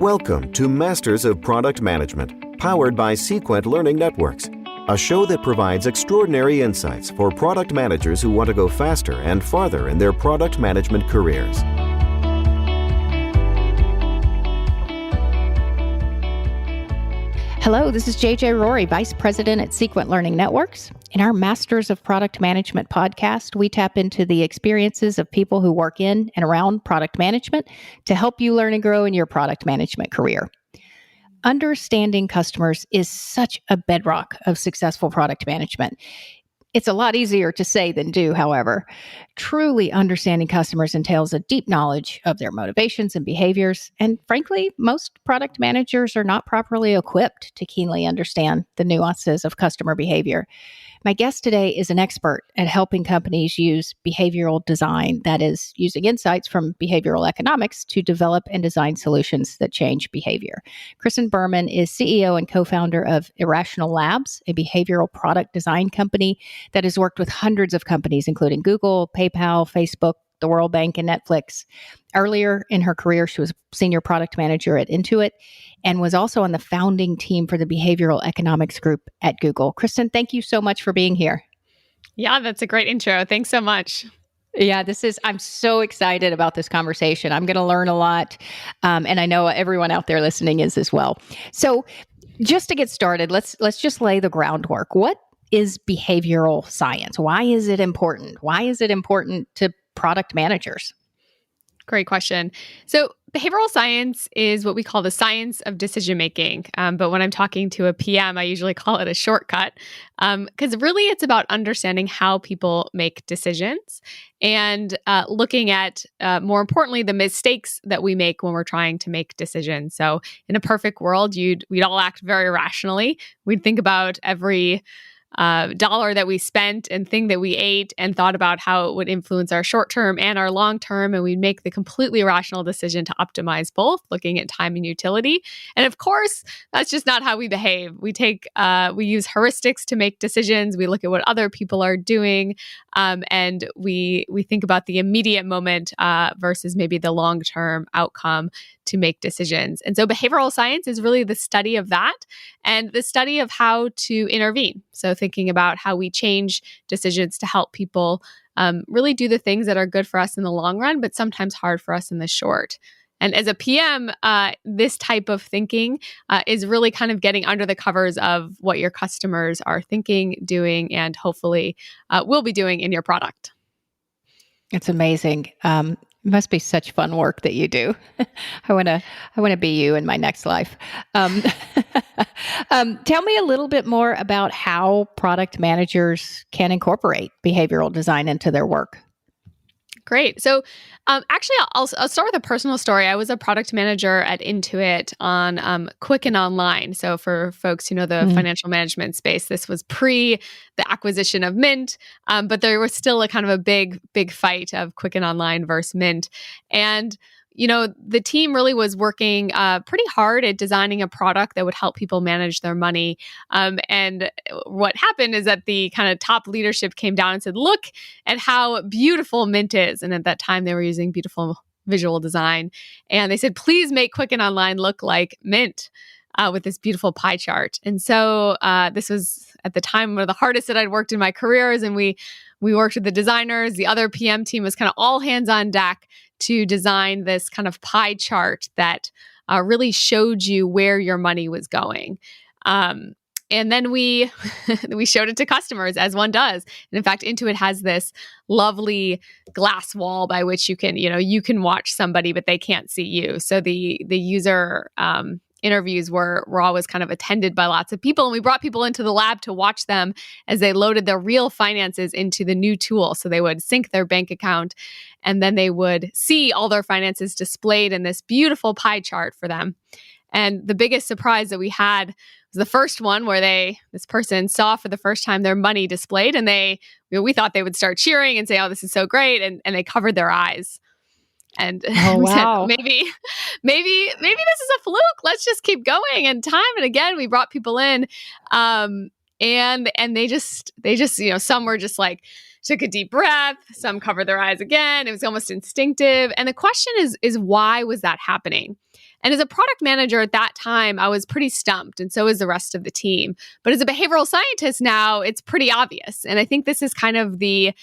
Welcome to Masters of Product Management, powered by Sequent Learning Networks, a show that provides extraordinary insights for product managers who want to go faster and farther in their product management careers. Hello, this is JJ Rory, Vice President at Sequent Learning Networks. In our Masters of Product Management podcast, we tap into the experiences of people who work in and around product management to help you learn and grow in your product management career. Understanding customers is such a bedrock of successful product management. It's a lot easier to say than do, however. Truly understanding customers entails a deep knowledge of their motivations and behaviors, and frankly, most product managers are not properly equipped to keenly understand the nuances of customer behavior. My guest today is an expert at helping companies use behavioral design, that is, using insights from behavioral economics to develop and design solutions that change behavior. Kristen Berman is CEO and co-founder of Irrational Labs, a behavioral product design company that has worked with hundreds of companies, including Google, PayPal, Facebook, the World Bank, and Netflix. Earlier in her career, she was senior product manager at Intuit and was also on the founding team for the behavioral economics group at Google. Kristen, thank you so much for being here. Yeah, that's a great intro. Thanks so much. Yeah, I'm so excited about this conversation. I'm going to learn a lot. And I know everyone out there listening is as well. So just to get started, let's just lay the groundwork. What is behavioral science? Why is it important? Why is it important to product managers? Great question. So behavioral science is what we call the science of decision making. But when I'm talking to a PM, I usually call it a shortcut because really it's about understanding how people make decisions and looking at, more importantly, the mistakes that we make when we're trying to make decisions. So in a perfect world, we'd all act very rationally. We'd think about every dollar that we spent and thing that we ate and thought about how it would influence our short term and our long term. And we'd make the completely rational decision to optimize both, looking at time and utility. And of course, that's just not how we behave. We use heuristics to make decisions. We look at what other people are doing. And we think about the immediate moment versus maybe the long term outcome to make decisions. And so behavioral science is really the study of that and the study of how to intervene. So thinking about how we change decisions to help people really do the things that are good for us in the long run, but sometimes hard for us in the short. And as a PM, this type of thinking is really kind of getting under the covers of what your customers are thinking, doing, and hopefully will be doing in your product. It's amazing. It must be such fun work that you do. I want to be you in my next life. Tell me a little bit more about how product managers can incorporate behavioral design into their work. Great. So actually, I'll start with a personal story. I was a product manager at Intuit on Quicken Online. So for folks who know the financial management space, this was pre the acquisition of Mint, but there was still a kind of a big fight of Quicken Online versus Mint. And the team really was working pretty hard at designing a product that would help people manage their money. And what happened is that the kind of top leadership came down and said, look at how beautiful Mint is. And at that time, they were using beautiful visual design. And they said, please make Quicken Online look like Mint with this beautiful pie chart. And so this was at the time one of the hardest that I'd worked in my careers. And we worked with the designers. The other PM team was kind of all hands on deck to design this kind of pie chart that really showed you where your money was going. And then we showed it to customers, as one does. And in fact, Intuit has this lovely glass wall by which you can watch somebody, but they can't see you. So the user interviews were always kind of attended by lots of people. And we brought people into the lab to watch them as they loaded their real finances into the new tool. So they would sync their bank account and then they would see all their finances displayed in this beautiful pie chart for them. And the biggest surprise that we had was the first one where this person saw for the first time their money displayed, and we thought they would start cheering and say, "Oh, this is so great," and they covered their eyes. And we said, maybe this is a fluke. Let's just keep going. And time and again, we brought people in, and they just some were just like took a deep breath. Some covered their eyes again. It was almost instinctive. And the question is why was that happening? And as a product manager at that time, I was pretty stumped, and so is the rest of the team. But as a behavioral scientist now, it's pretty obvious. And I think this is kind of the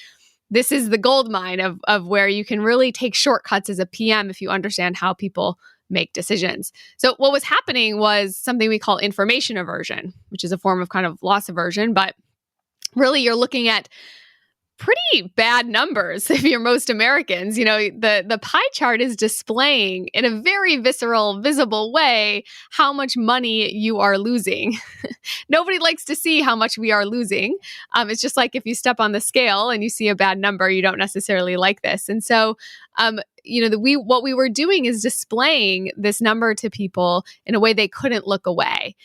gold mine of where you can really take shortcuts as a PM if you understand how people make decisions. So what was happening was something we call information aversion, which is a form of kind of loss aversion, but really you're looking at pretty bad numbers if you're most Americans. The pie chart is displaying in a very visceral, visible way how much money you are losing. Nobody likes to see how much we are losing. It's just like if you step on the scale and you see a bad number, you don't necessarily like this. And so, what we were doing is displaying this number to people in a way they couldn't look away.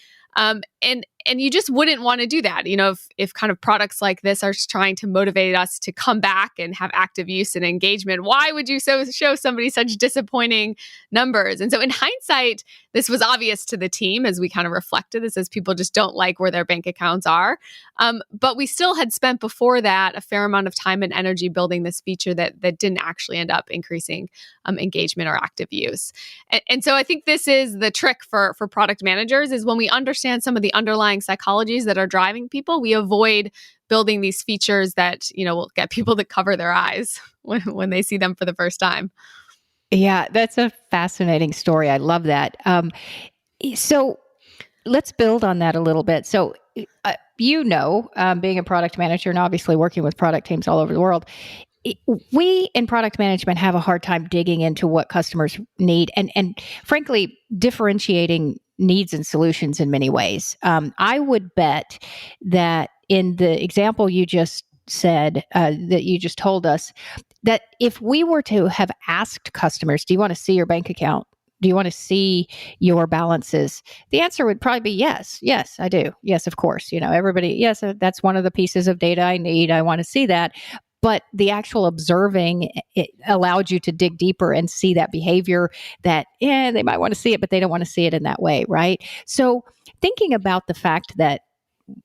And you just wouldn't want to do that. If kind of products like this are trying to motivate us to come back and have active use and engagement, why would you show somebody such disappointing numbers? And so in hindsight, this was obvious to the team as we kind of reflected this, as people just don't like where their bank accounts are. But we still had spent before that a fair amount of time and energy building this feature that didn't actually end up increasing engagement or active use. And so I think this is the trick for product managers, is when we understand some of the underlying psychologies that are driving people, we avoid building these features that, will get people to cover their eyes when they see them for the first time. Yeah, that's a fascinating story. I love that. So let's build on that a little bit. So, being a product manager and obviously working with product teams all over the world, we in product management have a hard time digging into what customers need and frankly, differentiating needs and solutions in many ways. I would bet that in the example you just said, that you just told us, that if we were to have asked customers, do you want to see your bank account? Do you want to see your balances? The answer would probably be yes. Yes, I do. Yes, of course. Everybody, yes, that's one of the pieces of data I need. I want to see that. But the actual observing, it allowed you to dig deeper and see that behavior that, they might want to see it, but they don't want to see it in that way, right? So thinking about the fact that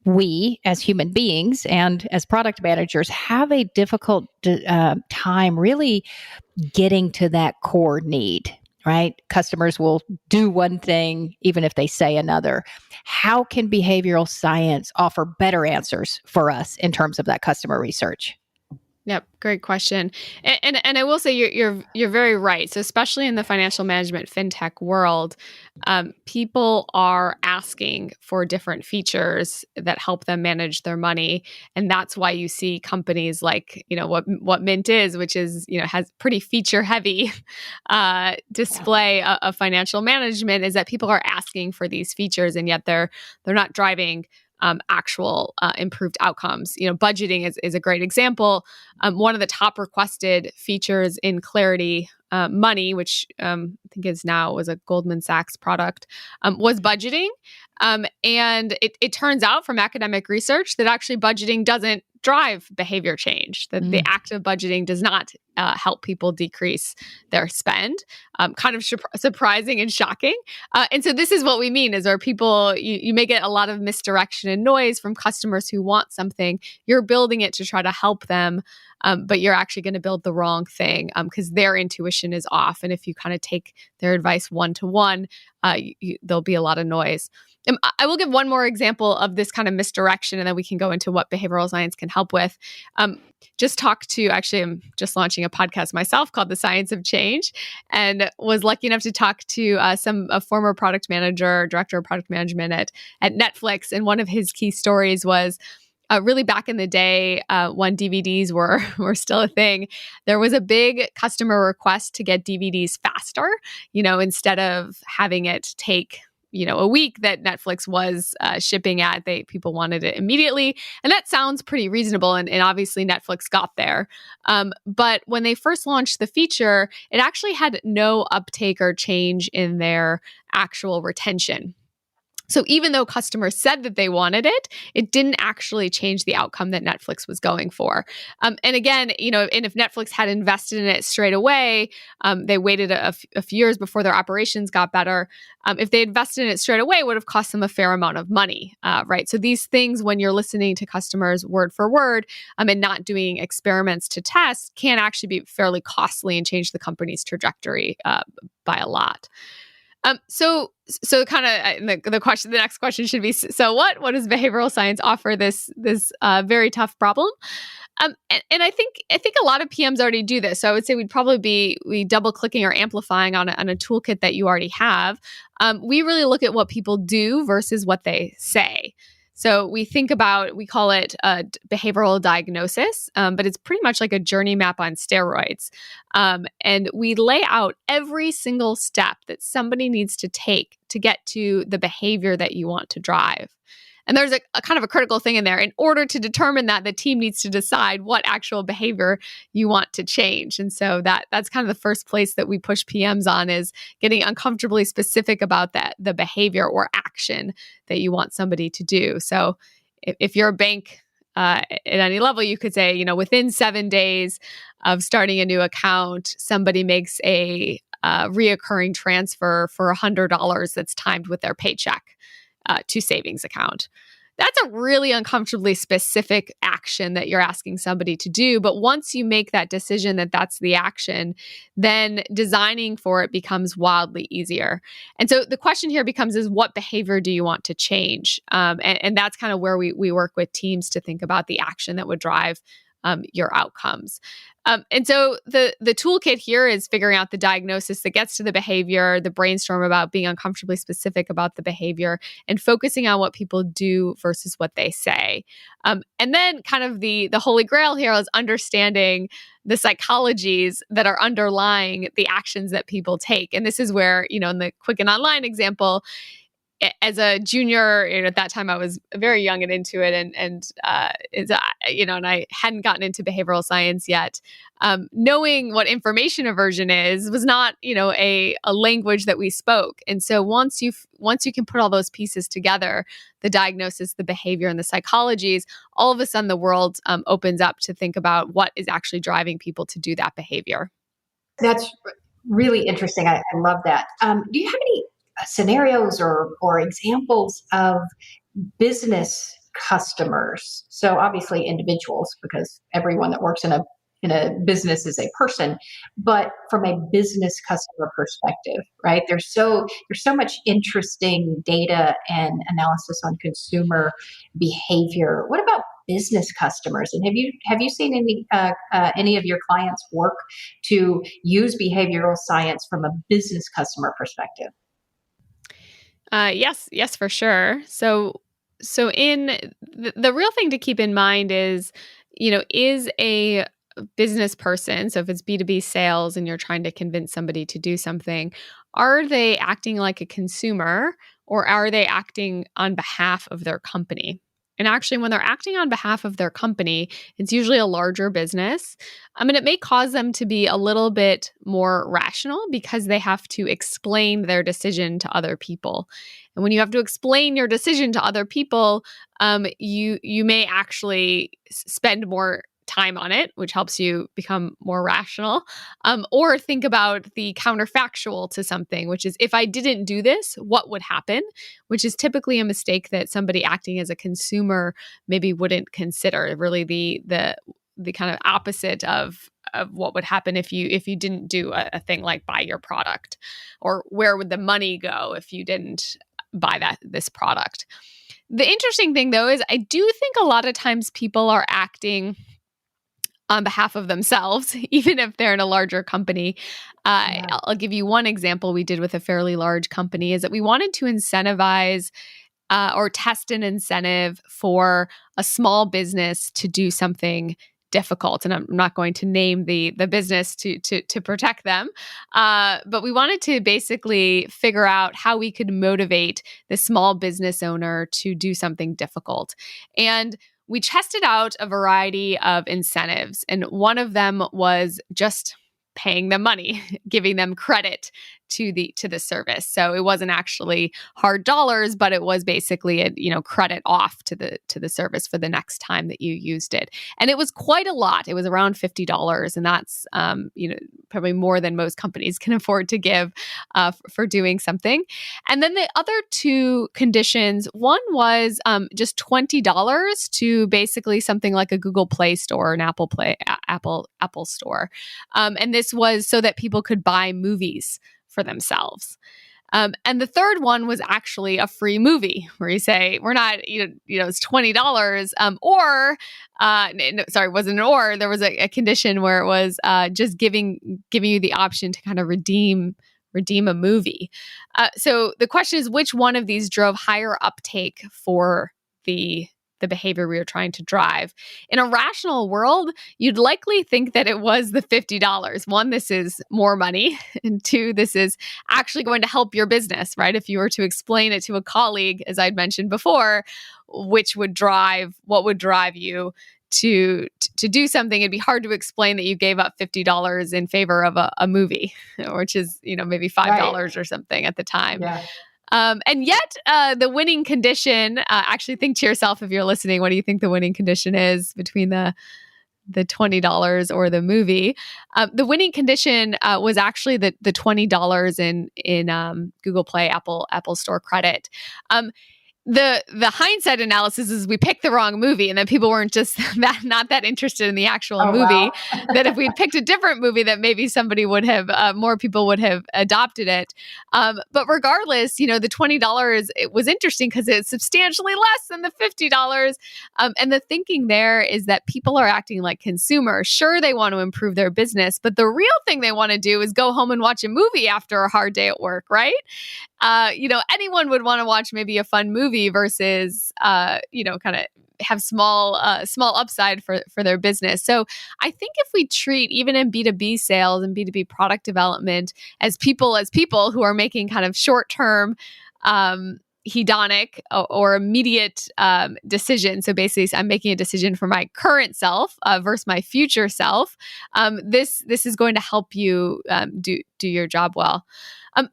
we as human beings and as product managers have a difficult time really getting to that core need, right? Customers will do one thing even if they say another. How can behavioral science offer better answers for us in terms of that customer research? Yep, great question. And I will say you're very right. So especially in the financial management fintech world, people are asking for different features that help them manage their money, and that's why you see companies like what Mint is, which is has pretty feature heavy display of financial management, is that people are asking for these features, and yet they're not driving actual improved outcomes. Budgeting is a great example. One of the top requested features in Clarity Money, which I think was a Goldman Sachs product, was budgeting. And it turns out from academic research that actually budgeting doesn't drive behavior change, that the act of budgeting does not help people decrease their spend. Kind of surprising and shocking. And so this is what we mean, is where people, you may get a lot of misdirection and noise from customers who want something. You're building it to try to help them, but you're actually going to build the wrong thing because their intuition is off. And if you kind of take their advice one-to-one, there'll be a lot of noise. I will give one more example of this kind of misdirection, and then we can go into what behavioral science can help with. I'm just launching a podcast myself called The Science of Change, and was lucky enough to talk to a former product manager, director of product management at Netflix. And one of his key stories was really back in the day when DVDs were still a thing. There was a big customer request to get DVDs faster, instead of having it take a week that Netflix was shipping at. People wanted it immediately. And that sounds pretty reasonable. And obviously Netflix got there. But when they first launched the feature, it actually had no uptake or change in their actual retention. So even though customers said that they wanted it, it didn't actually change the outcome that Netflix was going for. And again, and if Netflix had invested in it straight away, they waited a few years before their operations got better. If they invested in it straight away, it would have cost them a fair amount of money, right? So these things, when you're listening to customers word for word and not doing experiments to test, can actually be fairly costly and change the company's trajectory by a lot. So kind of the next question should be, so what does behavioral science offer this very tough problem? And I think a lot of PMs already do this. So I would say we'd probably be double clicking or amplifying on a toolkit that you already have. We really look at what people do versus what they say. So we call it behavioral diagnosis, but it's pretty much like a journey map on steroids. And we lay out every single step that somebody needs to take to get to the behavior that you want to drive. And there's a kind of a critical thing in there. In order to determine that, the team needs to decide what actual behavior you want to change. And so that's kind of the first place that we push PMs on, is getting uncomfortably specific about the behavior or action that you want somebody to do. So if you're a bank at any level, you could say, within 7 days of starting a new account, somebody makes a reoccurring transfer for $100 that's timed with their paycheck to savings account. That's a really uncomfortably specific action that you're asking somebody to do. But once you make that decision that that's the action, then designing for it becomes wildly easier. And so the question here is what behavior do you want to change? And that's kind of where we work with teams to think about the action that would drive your outcomes. And so the toolkit here is figuring out the diagnosis that gets to the behavior, the brainstorm about being uncomfortably specific about the behavior, and focusing on what people do versus what they say. And then kind of the Holy Grail here is understanding the psychologies that are underlying the actions that people take. And this is where, in the Quicken Online example, as a junior, at that time I was very young and into it, and I hadn't gotten into behavioral science yet. Knowing what information aversion was not, a language that we spoke. And so once you can put all those pieces together, the diagnosis, the behavior, and the psychologies, all of a sudden the world opens up to think about what is actually driving people to do that behavior. That's really interesting. I love that. Do you have any scenarios or examples of business customers? So obviously individuals, because everyone that works in a business is a person, but from a business customer perspective, right? There's so much interesting data and analysis on consumer behavior. What about business customers? And have you seen any of your clients work to use behavioral science from a business customer perspective? Yes, for sure. So in the real thing to keep in mind is a business person, so if it's B2B sales and you're trying to convince somebody to do something, are they acting like a consumer, or are they acting on behalf of their company? And actually, when they're acting on behalf of their company, it's usually a larger business. It may cause them to be a little bit more rational because they have to explain their decision to other people. And when you have to explain your decision to other people, you may actually spend more time on it, which helps you become more rational, or think about the counterfactual to something, which is, if I didn't do this, what would happen? Which is typically a mistake that somebody acting as a consumer maybe wouldn't consider. Really, the kind of opposite of what would happen if you didn't do a thing like buy your product, or where would the money go if you didn't buy this product. The interesting thing, though, is I do think a lot of times people are acting on behalf of themselves, even if they're in a larger company. I'll give you one example we did with a fairly large company, is that we wanted to incentivize or test an incentive for a small business to do something difficult. And I'm not going to name the business to protect them. But we wanted to basically figure out how we could motivate the small business owner to do something difficult. And we tested out a variety of incentives, and one of them was just paying them money, giving them credit to the service. So it wasn't actually hard dollars, but it was basically a credit off to the service for the next time that you used it. And it was quite a lot. It was around $50, and that's probably more than most companies can afford to give for doing something. And then the other two conditions, one was just $20 to basically something like a Google Play Store or an Apple Store. And this was so that people could buy movies for themselves. And the third one was actually a free movie where you say, we're not, it's $20, sorry, it wasn't an or, there was a condition where it was just giving you the option to kind of redeem a movie. So the question is, which one of these drove higher uptake for the behavior we were trying to drive? In a rational world, you'd likely think that it was the $50. One, this is more money. And two, this is actually going to help your business, right? If you were to explain it to a colleague, as I'd mentioned before, what would drive you to do something, it'd be hard to explain that you gave up $50 in favor of a movie, which is, maybe $5 or something at the time. Yeah. And yet the winning condition, actually think to yourself, if you're listening, what do you think the winning condition is between the $20 or the movie? The winning condition was actually the $20 in Google Play, Apple Store credit. The hindsight analysis is we picked the wrong movie, and that people weren't just not that interested in the actual movie. Wow. That if we'd picked a different movie, that maybe somebody would have, more people would have adopted it. But regardless, the $20, it was interesting because it's substantially less than the $50. And the thinking there is that people are acting like consumers. Sure, they want to improve their business, but the real thing they want to do is go home and watch a movie after a hard day at work, right? Anyone would want to watch maybe a fun movie versus, kind of have small upside for their business. So I think if we treat, even in B2B sales and B2B product development, as people who are making kind of short-term, hedonic or immediate decision. So basically, I'm making a decision for my current self versus my future self. This is going to help you do your job well.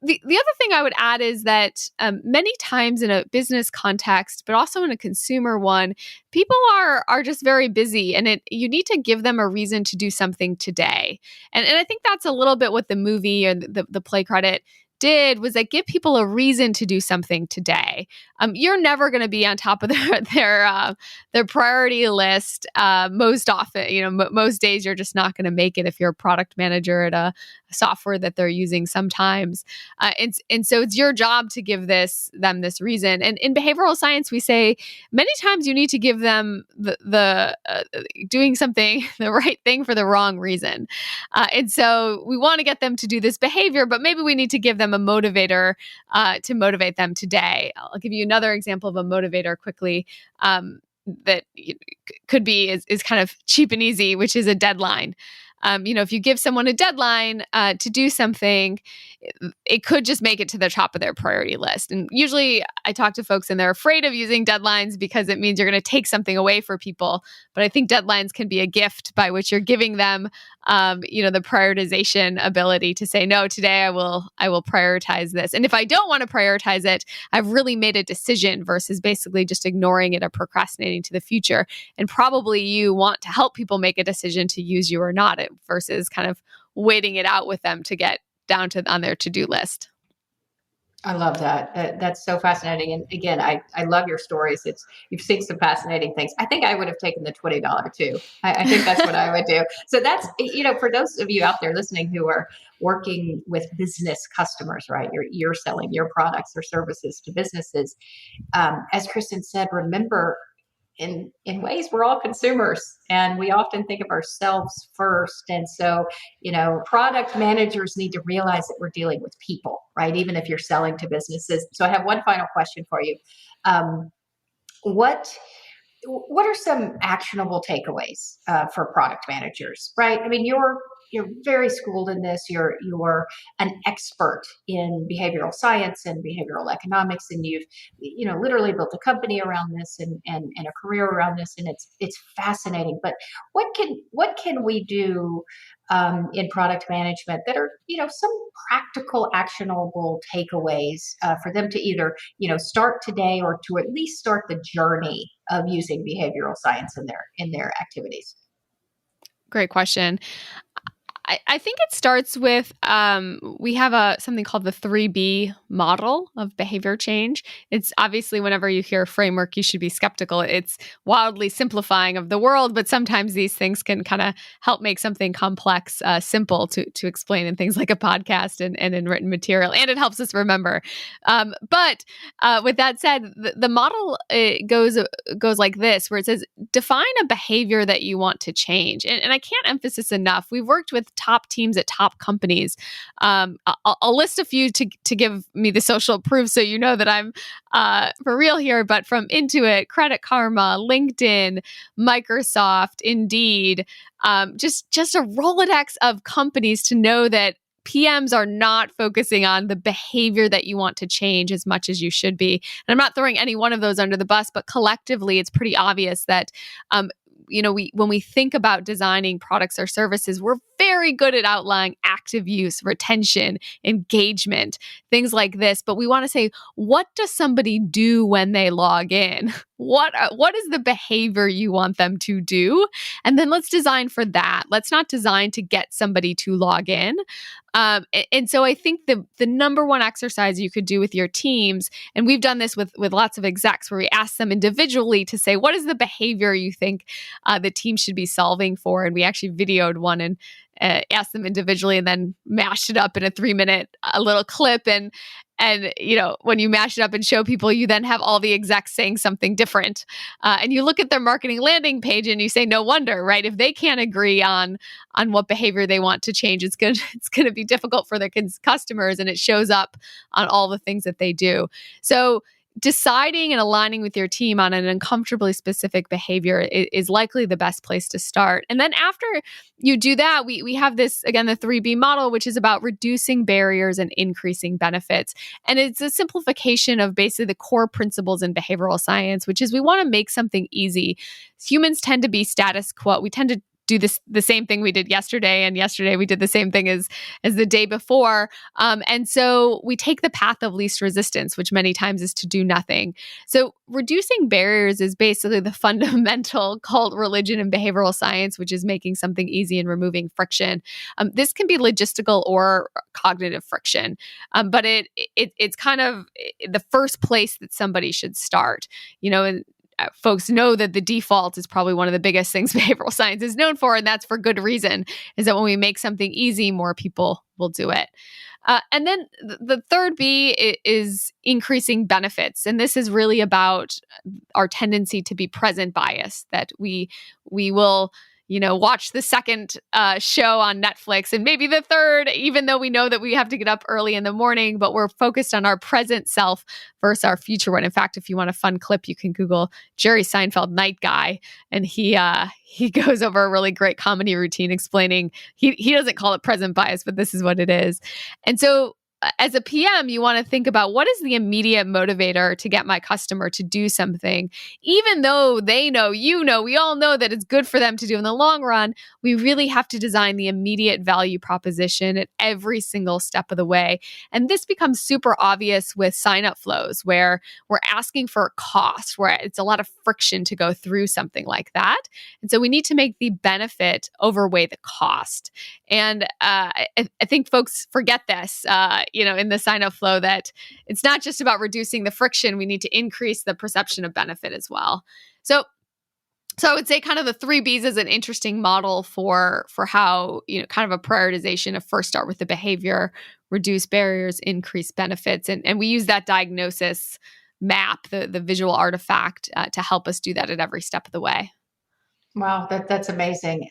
The other thing I would add is that many times in a business context, but also in a consumer one, people are just very busy, and you need to give them a reason to do something today. And I think that's a little bit what the movie or the play credit did, was that give people a reason to do something today. You're never going to be on top of their priority list most often. Most days you're just not going to make it if you're a product manager at a software that they're using sometimes. And so it's your job to give them this reason. And in behavioral science, we say many times you need to give them the doing something, the right thing for the wrong reason. And so we want to get them to do this behavior, but maybe we need to give them a motivator to motivate them today. I'll give you another example of a motivator quickly that could be is kind of cheap and easy, which is a deadline. If you give someone a deadline to do something, it could just make it to the top of their priority list. And usually I talk to folks and they're afraid of using deadlines because it means you're going to take something away from people. But I think deadlines can be a gift by which you're giving them, the prioritization ability to say, no, today I will prioritize this. And if I don't want to prioritize it, I've really made a decision versus basically just ignoring it or procrastinating to the future. And probably you want to help people make a decision to use you or not, versus kind of waiting it out with them to get down on their to-do list. I love that. That's so fascinating. And again, I love your stories. You've seen some fascinating things. I think I would have taken the $20 too. I think that's what I would do. So that's, for those of you out there listening who are working with business customers, right? You're selling your products or services to businesses. As Kristen said, remember, in ways, we're all consumers, and we often think of ourselves first. And so, product managers need to realize that we're dealing with people, right? Even if you're selling to businesses. So I have one final question for you. What are some actionable takeaways for product managers, right? I mean, you're very schooled in this. You're an expert in behavioral science and behavioral economics, and you've literally built a company around this and a career around this, and it's fascinating. But what can we do in product management that are some practical, actionable takeaways for them to either start today or to at least start the journey of using behavioral science in their activities? Great question. I think it starts with we have something called the 3B model of behavior change. It's obviously whenever you hear framework, you should be skeptical. It's wildly simplifying of the world, but sometimes these things can kind of help make something complex simple to explain in things like a podcast and in written material, and it helps us remember. But with that said, the model goes like this, where it says define a behavior that you want to change, and I can't emphasize this enough. We've worked with top teams at top companies. I'll list a few to give me the social proof, so you know that I'm for real here. But from Intuit, Credit Karma, LinkedIn, Microsoft, Indeed, just a Rolodex of companies to know that PMs are not focusing on the behavior that you want to change as much as you should be. And I'm not throwing any one of those under the bus, but collectively, it's pretty obvious that when we think about designing products or services, we're very good at outlining active use, retention, engagement, things like this. But we want to say, what does somebody do when they log in? What is the behavior you want them to do? And then let's design for that. Let's not design to get somebody to log in. And so I think the number one exercise you could do with your teams, and we've done this with lots of execs, where we ask them individually to say, what is the behavior you think the team should be solving for? And we actually videoed one and asked them individually, and then mashed it up in a 3-minute little clip. And when you mash it up and show people, you then have all the execs saying something different. And you look at their marketing landing page and you say, no wonder, right? If they can't agree on what behavior they want to change, it's going to be difficult for their customers, and it shows up on all the things that they do. So deciding and aligning with your team on an uncomfortably specific behavior is likely the best place to start. And then after you do that, we have this, again, the 3B model, which is about reducing barriers and increasing benefits. And it's a simplification of basically the core principles in behavioral science, which is we want to make something easy. Humans tend to be status quo. We tend to do the same thing we did yesterday, and yesterday we did the same thing as the day before. And so we take the path of least resistance, which many times is to do nothing. So reducing barriers is basically the fundamental cult religion in behavioral science, which is making something easy and removing friction. This can be logistical or cognitive friction, but it's kind of the first place that somebody should start. And folks know that the default is probably one of the biggest things behavioral science is known for, and that's for good reason, is that when we make something easy, more people will do it. And then the third B is increasing benefits. And this is really about our tendency to be present bias, that we will watch the second show on Netflix and maybe the third, even though we know that we have to get up early in the morning, but we're focused on our present self versus our future one. In fact, if you want a fun clip, you can Google Jerry Seinfeld Night Guy, and he goes over a really great comedy routine explaining, he doesn't call it present bias, but this is what it is. And so as a PM, you want to think about, what is the immediate motivator to get my customer to do something, even though they know, we all know that it's good for them to do in the long run. We really have to design the immediate value proposition at every single step of the way. And this becomes super obvious with sign-up flows, where we're asking for a cost, where it's a lot of friction to go through something like that. And so we need to make the benefit overweigh the cost. And I think folks forget this, in the sign-up flow, that it's not just about reducing the friction. We need to increase the perception of benefit as well. So I would say kind of the 3Bs is an interesting model for how, kind of a prioritization of first start with the behavior, reduce barriers, increase benefits. And we use that diagnosis map, the visual artifact, to help us do that at every step of the way. Wow, that's amazing.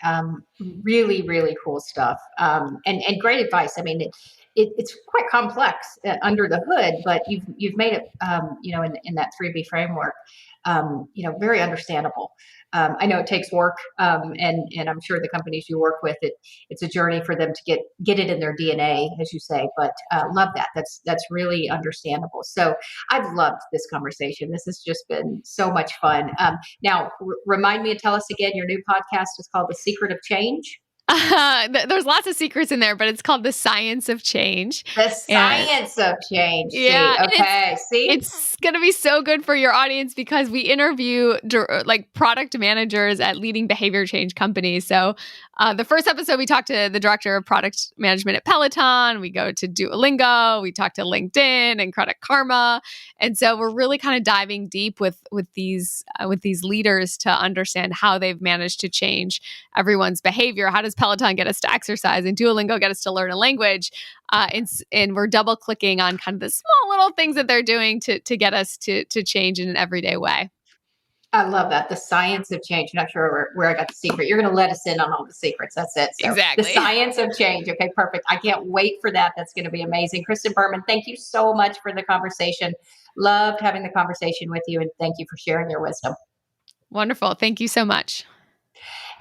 Really, really cool stuff. And great advice. I mean, it's quite complex under the hood, but you've made it, in that 3B framework, very understandable. I know it takes work, and I'm sure the companies you work with, it's a journey for them to get it in their DNA, as you say. But love that. That's really understandable. So I've loved this conversation. This has just been so much fun. Now, remind me and tell us again. Your new podcast is called The Secret of Change. There's lots of secrets in there, but it's called the science of change. The science of change. Yeah. Okay. See? It's going to be so good for your audience because we interview like product managers at leading behavior change companies. So the first episode, we talked to the director of product management at Peloton. We go to Duolingo. We talk to LinkedIn and Credit Karma. And so we're really kind of diving deep with these leaders to understand how they've managed to change everyone's behavior. How does Peloton get us to exercise and Duolingo get us to learn a language? And we're double clicking on kind of the small little things that they're doing to get us to change in an everyday way. I love that. The science of change. I'm not sure where I got the secret. You're going to let us in on all the secrets. That's it. So exactly. The science of change. Okay, perfect. I can't wait for that. That's going to be amazing. Kristen Berman, thank you so much for the conversation. Loved having the conversation with you, and thank you for sharing your wisdom. Wonderful. Thank you so much.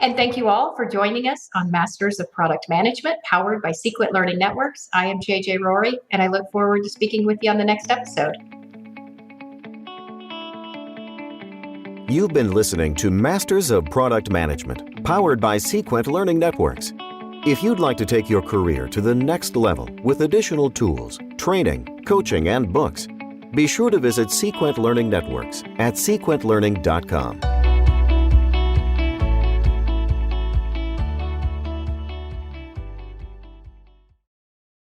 And thank you all for joining us on Masters of Product Management, powered by Sequent Learning Networks. I am JJ Rory, and I look forward to speaking with you on the next episode. You've been listening to Masters of Product Management, powered by Sequent Learning Networks. If you'd like to take your career to the next level with additional tools, training, coaching, and books, be sure to visit Sequent Learning Networks at sequentlearning.com.